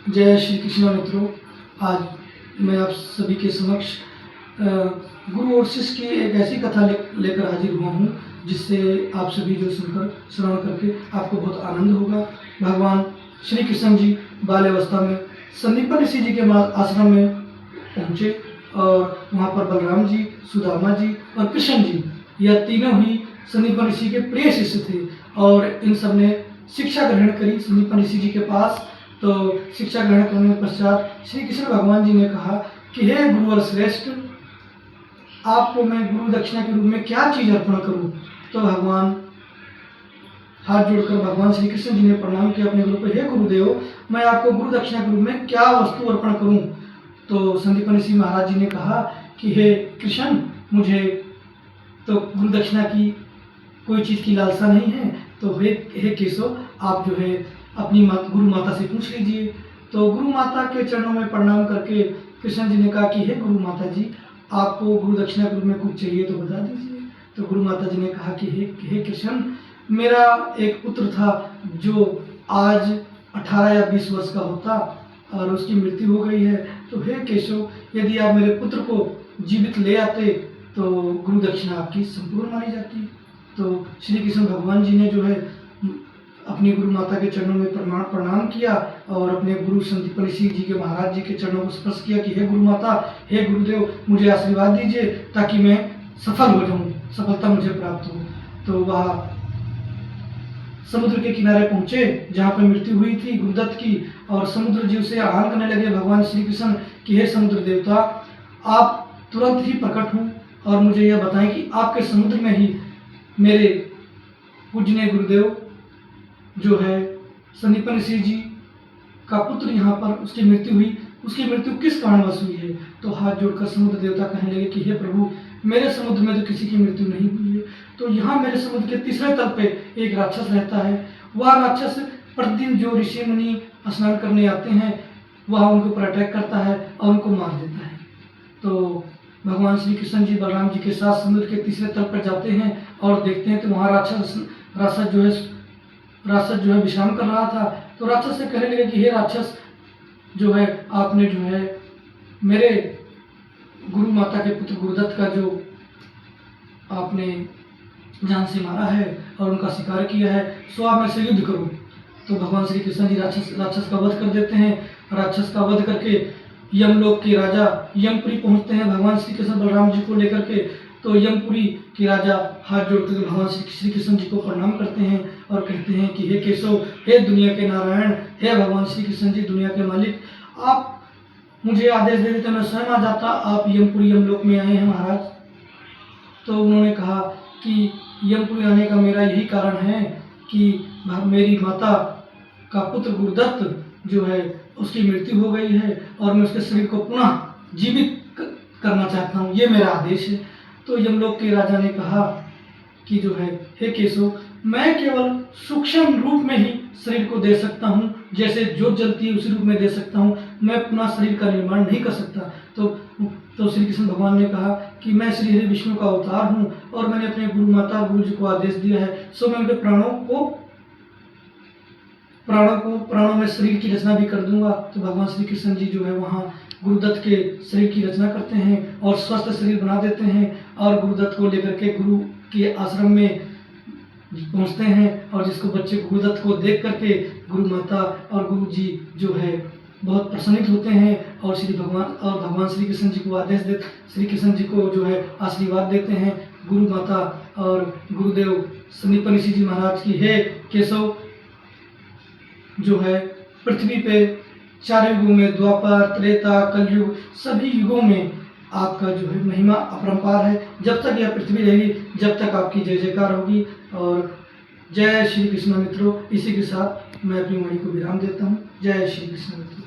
जय श्री कृष्ण मित्रों। आज मैं आप सभी के समक्ष गुरु और शिष्य की एक ऐसी कथा लेकर हाजिर हुआ हूँ जिससे आप सभी जो सुनकर श्रवण करके आपको बहुत आनंद होगा। भगवान श्री कृष्ण जी बाल्यावस्था में संदीपन ऋषि जी के आश्रम में पहुँचे और वहाँ पर बलराम जी, सुदामा जी और कृष्ण जी, यह तीनों ही संदीपन ऋषि के प्रिय शिष्य थे और इन सब ने शिक्षा ग्रहण करी संदीपन ऋषि जी के पास। तो शिक्षा ग्रहण करने के पश्चात श्री कृष्ण भगवान जी ने कहा कि हे गुरुवर श्रेष्ठ, आपको मैं गुरु दक्षिणा के रूप में क्या चीज अर्पण करूं। तो भगवान हाथ जोड़कर भगवान श्री कृष्ण जी ने प्रणाम किया अपने गुरु को, हे गुरुदेव, मैं आपको गुरु दक्षिणा के रूप में क्या वस्तु अर्पण करूं। तो संदीपन ऋषि महाराज जी ने कहा कि हे कृष्ण, मुझे तो गुरु दक्षिणा की कोई चीज़ की लालसा नहीं है, तो हे केशव, आप जो है अपनी गुरु माता से पूछ लीजिए। तो गुरु माता के चरणों में प्रणाम करके कृष्ण जी ने कहा कि हे गुरु माता जी, आपको गुरु दक्षिणा के रूप में कुछ चाहिए तो बता दीजिए। तो गुरु माता जी ने कहा कि हे कृष्ण, मेरा एक पुत्र था जो आज 18 या 20 वर्ष का होता और उसकी मृत्यु हो गई है। तो हे केशव, यदि आप मेरे पुत्र को जीवित ले आते तो गुरु दक्षिणा आपकी संपूर्ण मानी जाती। तो श्री कृष्ण भगवान जी ने जो है अपनी गुरु माता के चरणों में प्रणाम किया और अपने गुरु संदीपन ऋषि जी के महाराज जी के चरणों को स्पर्श किया कि हे गुरु माता, हे गुरुदेव, मुझे आशीर्वाद दीजिए ताकि मैं सफल हो जाऊं, सफलता मुझे प्राप्त हो। तो वह समुद्र के किनारे पहुंचे जहाँ पर मृत्यु हुई थी गुरुदत्त की, और समुद्र जी उसे आह्वान करने लगे भगवान श्री कृष्ण कि हे समुद्र देवता, आप तुरंत ही प्रकट हों और मुझे यह बताएं कि आपके समुद्र में ही मेरे पूजनीय गुरुदेव जो है संदीपन ऋषि जी का पुत्र यहाँ पर उसकी मृत्यु हुई, उसकी मृत्यु किस कारणवश हुई है। तो हाथ जोड़कर समुद्र देवता कहने लगे कि हे प्रभु, मेरे समुद्र में तो किसी की मृत्यु नहीं हुई है। तो यहाँ मेरे समुद्र के तीसरे तल पे एक राक्षस रहता है। वह राक्षस प्रतिदिन जो ऋषि मुनि स्नान करने आते हैं वह उनके ऊपर अटैक करता है और उनको मार देता है। तो भगवान श्री कृष्ण जी बलराम जी के साथ समुद्र के तीसरे तल पर जाते हैं और देखते हैं तो वहाँ राक्षस जो है विश्राम कर रहा था। तो राक्षस से कहने लगे कि हे राक्षस, जो है आपने जो है मेरे गुरु माता के पुत्र गुरुदत्त का जो आपने जान से मारा है और उनका शिकार किया है, सो आप मेरे से युद्ध करो। तो भगवान श्री कृष्ण जी राक्षस का वध कर देते हैं। राक्षस का वध करके यमलोक के राजा यमपुरी पहुंचते हैं भगवान श्री कृष्ण बलराम जी को लेकर के। तो यमपुरी के राजा हाथ जोड़कर भगवान श्री कृष्ण जी को प्रणाम करते हैं और कहते हैं कि हे केशव, हे दुनिया के नारायण, हे भगवान श्री कृष्ण जी दुनिया के मालिक, आप मुझे आदेश दे देते मैं स्वयं आ जाता, आप यमपुरी यमलोक में आए हैं महाराज। तो उन्होंने कहा कि यमपुरी आने का मेरा यही कारण है कि मेरी माता का पुत्र गुरुदत्त जो है उसकी मृत्यु हो गई है और मैं उसके शरीर को पुनः जीवित करना चाहता हूँ, ये मेरा आदेश है। तो यमलोक के राजा ने कहा कि जो है हे केशव, मैं केवल सूक्ष्म रूप में ही शरीर को दे सकता हूँ, जैसे ज्योत जलती है उसी रूप में दे सकता हूँ, मैं पुनः शरीर का निर्माण नहीं कर सकता। तो श्री कृष्ण भगवान ने कहा कि मैं श्री हरि विष्णु का अवतार हूँ और मैंने अपने गुरु माता गुरु जी को आदेश दिया है, सो मैं उनके प्राणों में शरीर की रचना भी कर दूंगा। तो भगवान श्री कृष्ण जी जो है वहाँ गुरुदत्त के शरीर की रचना करते हैं और स्वस्थ शरीर बना देते हैं और गुरुदत्त को लेकर के गुरु के आश्रम में पहुँचते हैं। और जिसको बच्चे गुरुदत्त को देख करके गुरु माता और गुरु जी जो है बहुत प्रसन्नित होते हैं और भगवान श्री कृष्ण जी को श्री कृष्ण जी को जो है आशीर्वाद देते हैं गुरु माता और गुरुदेव संदीपन ऋषि जी महाराज की, हे केशव, जो है पृथ्वी पे 4 युगों में, द्वापर, त्रेता, कलयुग, सभी युगों में आपका जो है महिमा अपरंपार है। जब तक यह पृथ्वी रहेगी जब तक आपकी जय जयकार होगी। और जय श्री कृष्ण मित्रों, इसी के साथ मैं अपनी वाणी को विराम देता हूँ। जय श्री कृष्ण मित्रों।